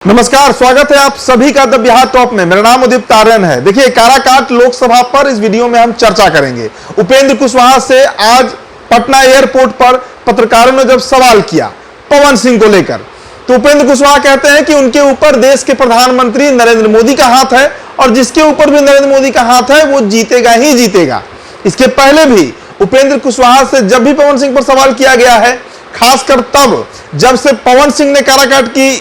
नमस्कार, स्वागत है आप सभी का द बिहार टॉप में। मेरा नाम उदित तारण है। देखिए, काराकाट लोकसभा पर इस वीडियो में हम चर्चा करेंगे। उपेंद्र कुशवाहा से आज पटना एयरपोर्ट पर पत्रकारों ने जब सवाल किया पवन सिंह को लेकर, तो उपेंद्र कुशवाहा कहते हैं कि उनके ऊपर देश के प्रधानमंत्री नरेंद्र मोदी का हाथ है और जिसके ऊपर भी नरेंद्र मोदी का हाथ है वो जीतेगा ही जीतेगा। इसके पहले भी उपेंद्र कुशवाहा से जब भी पवन सिंह पर सवाल किया गया है, खासकर तब जब से पवन सिंह ने काराकाट की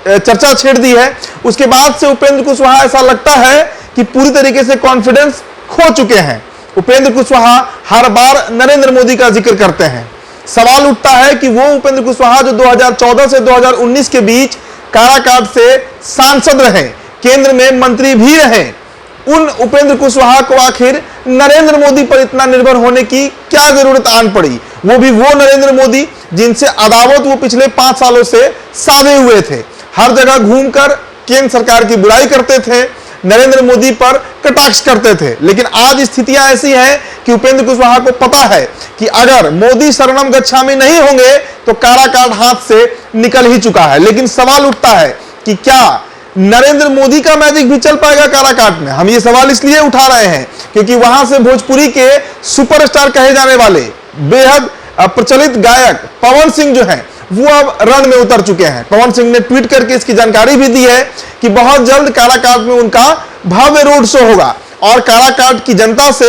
चर्चा छेड़ दी है, उसके बाद से उपेंद्र कुशवाहा ऐसा लगता है कि पूरी तरीके से कॉन्फिडेंस खो चुके हैं। उपेंद्र कुशवाहा हर बार नरेंद्र मोदी का जिक्र करते हैं। सवाल उठता है कि वो उपेंद्र कुशवाहा जो 2014 से 2019 के बीच काराकाट से सांसद रहे, केंद्र में मंत्री भी रहे, उन उपेंद्र कुशवाहा को आखिर नरेंद्र मोदी पर इतना निर्भर होने की क्या जरूरत आन पड़ी, वो भी वो नरेंद्र मोदी जिनसे अदावत वो पिछले 5 सालों से साधे हुए थे। हर जगह घूमकर केंद्र सरकार की बुराई करते थे, नरेंद्र मोदी पर कटाक्ष करते थे। लेकिन आज स्थितियां ऐसी हैं कि उपेंद्र कुशवाहा को पता है कि अगर मोदी शरणम गच्छामि नहीं होंगे तो काराकाट हाथ से निकल ही चुका है। लेकिन सवाल उठता है कि क्या नरेंद्र मोदी का मैजिक भी चल पाएगा काराकाट में? हम ये सवाल इसलिए उठा रहे हैं क्योंकि वहां से भोजपुरी के सुपरस्टार कहे जाने वाले बेहद प्रचलित गायक पवन सिंह जो हैं वो अब रण में उतर चुके हैं। पवन सिंह ने ट्वीट करके इसकी जानकारी भी दी है कि बहुत जल्द काराकाट में उनका भव्य रोड शो होगा और काराकाट की जनता से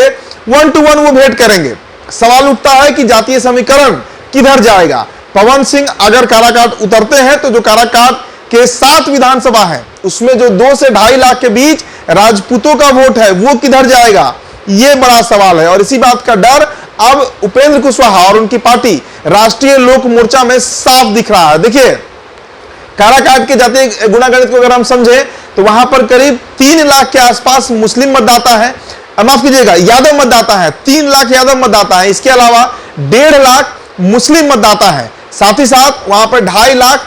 1-to-1 वो भेंट करेंगे। सवाल उठता है कि जातीय समीकरण किधर जाएगा? पवन सिंह अगर काराकाट उतरते हैं तो जो काराकाट के 7 विधानसभा है उसमें जो 2 से 2.5 लाख के बीच राजपूतों का वोट है वो किधर जाएगा, ये बड़ा सवाल है। और इसी बात का डर अब उपेंद्र कुशवाहा और उनकी पार्टी राष्ट्रीय लोक मोर्चा में साफ दिख रहा है। देखिए, काराकाट के जातीय गुणागणित को अगर हम समझें तो वहां पर करीब 3 लाख के आसपास मुस्लिम मतदाता है, माफ कीजिएगा यादव मतदाता है, 3 लाख यादव मतदाता है। इसके अलावा 1.5 लाख मुस्लिम मतदाता है। साथ ही साथ वहां पर 2.5 लाख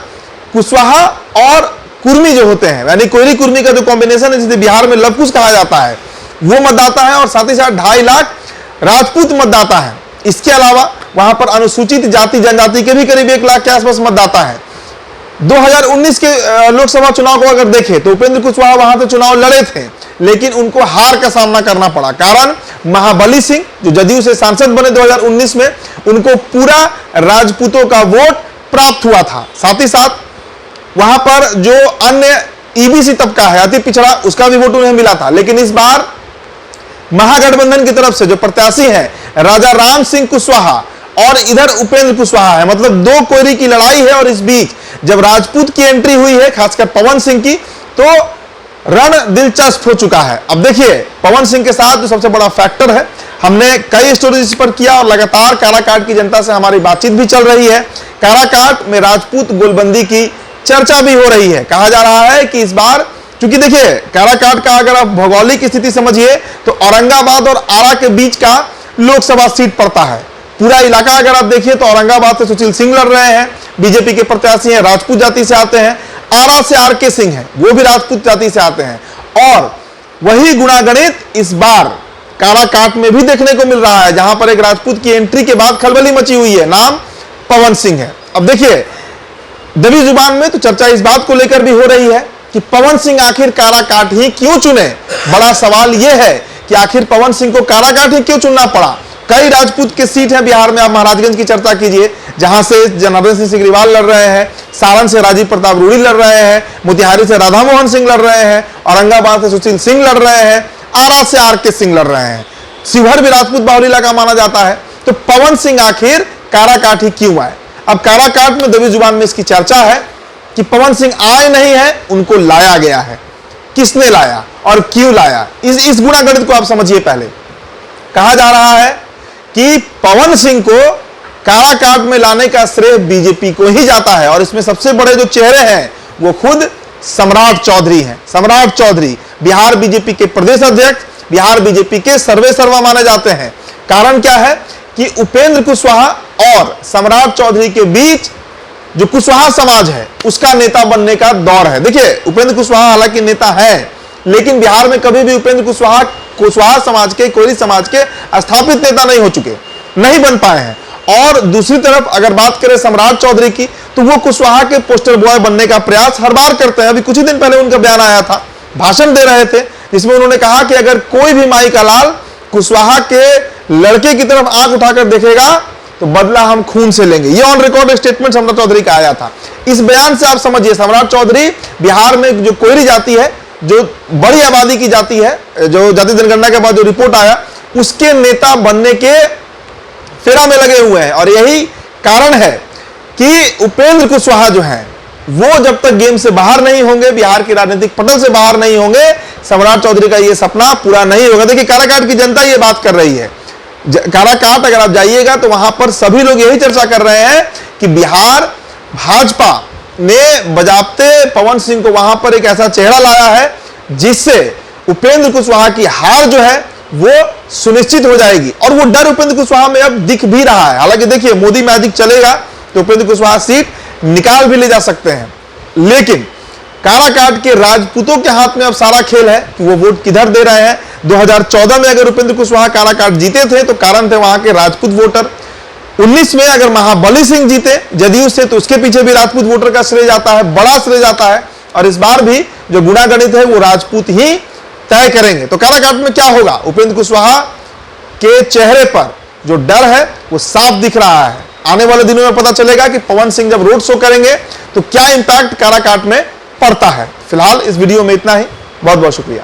कुशवाहा और कुर्मी जो होते हैं, यानी कोयरी कुर्मी का जो कॉम्बिनेशन है जिसे बिहार में लवकुश कहा जाता है, वो मतदाता है। और साथ ही साथ 2.5 लाख राजपूत मतदाता है। इसके अलावा वहां पर अनुसूचित जाति जनजाति के भी करीब 1 लाख के आसपास मतदाता है। 2019 के लोकसभा चुनाव को अगर देखें तो उपेंद्र कुशवाहा वहां तो चुनाव लड़े थे लेकिन उनको हार का सामना करना पड़ा। कारण महाबली सिंह जो जदयू से सांसद बने 2019 में, उनको पूरा राजपूतों का वोट प्राप्त हुआ था। साथ ही साथ वहां पर जो अन्य ईबीसी तबका है, अति पिछड़ा, उसका भी वोट उन्हें मिला था। लेकिन इस बार महागठबंधन की तरफ से जो प्रत्याशी हैं राजा राम सिंह कुशवाहा और इधर उपेंद्र कुशवाहा है, मतलब 2 कोयरी की लड़ाई है। और इस बीच जब राजपूत की एंट्री हुई है, खासकर पवन सिंह की, तो रण दिलचस्प हो चुका है। अब देखिए, पवन सिंह के साथ जो सबसे बड़ा फैक्टर है, हमने कई स्टोरीज इस पर किया और लगातार काराकाट की जनता से हमारी बातचीत भी चल रही है। काराकाट में राजपूत गोलबंदी की चर्चा भी हो रही है। कहा जा रहा है कि इस बार, क्योंकि देखिए काराकाट का अगर आप भौगोलिक स्थिति समझिए तो औरंगाबाद और आरा के बीच का लोकसभा सीट पड़ता है। पूरा इलाका अगर आप देखिए तो औरंगाबाद से सुशील सिंह लड़ रहे हैं, बीजेपी के प्रत्याशी हैं, राजपूत जाति से आते हैं। आरा से आरके सिंह हैं, वो भी राजपूत जाति से आते हैं। और वही गुणागणित इस बार काराकाट में भी देखने को मिल रहा है, जहां पर एक राजपूत की एंट्री के बाद खलबली मची हुई है। नाम पवन सिंह है। अब देखिए, दबी जुबान में तो चर्चा इस बात को लेकर भी हो रही है कि पवन सिंह आखिर काराकाट ही क्यों चुने। बड़ा सवाल यह है कि आखिर पवन सिंह को काराकाट ही क्यों चुनना पड़ा। कई राजपूत के सीट हैं बिहार में। आप महाराजगंज की चर्चा कीजिए, जहां से जनार्दन सिंह सिग्रीवाल लड़ रहे हैं, सारण से राजीव प्रताप रूडी लड़ रहे हैं, मोतिहारी से राधा मोहन सिंह लड़ रहे हैं, औरंगाबाद से सुशील सिंह लड़ रहे हैं, आरा से आरके सिंह लड़ रहे हैं, शिवहर भी राजपूत बाहुल इलाका माना जाता है। तो पवन सिंह आखिर काराकाट ही क्यों आए? अब काराकाट में दबी जुबान में इसकी चर्चा है कि पवन सिंह आए नहीं है, उनको लाया गया है। किसने लाया और क्यों लाया, इस गुणागणित को आप समझिए। पहले कहा जा रहा है कि पवन सिंह को काराकाट में लाने का श्रेय बीजेपी को ही जाता है। और इसमें सबसे बड़े जो चेहरे हैं वो खुद सम्राट चौधरी हैं। सम्राट चौधरी बिहार बीजेपी के प्रदेश अध्यक्ष, बिहार बीजेपी के सर्वे सर्वा माने जाते हैं। कारण क्या है कि उपेंद्र कुशवाहा और सम्राट चौधरी के बीच जो कुशवाहा समाज है उसका नेता बनने का दौर है। देखिए, उपेंद्र कुशवाहा हालांकि नेता है लेकिन बिहार में कभी भी उपेंद्र कुशवाहा समाज के, कोयरी समाज के स्थापित नेता नहीं हो चुके, नहीं बन पाए हैं। और दूसरी तरफ अगर बात करें सम्राट चौधरी की, तो वो कुशवाहा के पोस्टर बॉय बनने का प्रयास हर बार करते हैं। अभी कुछ ही दिन पहले उनका बयान आया था, भाषण दे रहे थे, जिसमें उन्होंने कहा कि अगर कोई भी माई का लाल कुशवाहा के लड़के की तरफ आंख उठाकर देखेगा तो बदला हम खून से लेंगे। ये ऑन रिकॉर्ड स्टेटमेंट सम्राट चौधरी का आया था। इस बयान से आप समझिए, सम्राट चौधरी बिहार में जो कोयरी जाति है, जो बड़ी आबादी की जाति है, जो जाति जनगणना के बाद जो रिपोर्ट आया, उसके नेता बनने के फेरा में लगे हुए हैं। और यही कारण है कि उपेंद्र कुशवाहा जो हैं वो जब तक गेम से बाहर नहीं होंगे, बिहार की राजनीतिक पटल से बाहर नहीं होंगे, सम्राट चौधरी का ये सपना पूरा नहीं होगा। देखिए काराकाट की जनता ये बात कर रही है। काराकाट अगर आप जाइएगा तो वहां पर सभी लोग यही चर्चा कर रहे हैं कि बिहार भाजपा ने बजाते पवन सिंह को वहां पर एक ऐसा चेहरा लाया है जिससे उपेंद्र कुशवाहा की हार जो है वो सुनिश्चित हो जाएगी। और वो डर उपेंद्र कुशवाहा में अब दिख भी रहा है। हालांकि देखिए मोदी मैजिक चलेगा तो उपेंद्र कुशवाहा सीट निकाल भी ले जा सकते हैं, लेकिन काराकाट के राजपूतों के हाथ में अब सारा खेल है कि वो वोट किधर दे रहे हैं। 2014 में अगर उपेंद्र कुशवाहा काराकाट जीते थे तो कारण थे वहां के राजपूत वोटर। 19 में अगर महाबली सिंह जीते जदयू से तो उसके पीछे भी राजपूत वोटर का श्रेय जाता है, बड़ा श्रेय जाता है। और इस बार भी जो गुणागणित है वो राजपूत ही तय करेंगे। तो काराकाट में क्या होगा, उपेंद्र कुशवाहा के चेहरे पर जो डर है वो साफ दिख रहा है। आने वाले दिनों में पता चलेगा कि पवन सिंह जब रोड शो करेंगे तो क्या इंपैक्ट काराकाट में पड़ता है। फिलहाल इस वीडियो में इतना ही। बहुत बहुत शुक्रिया।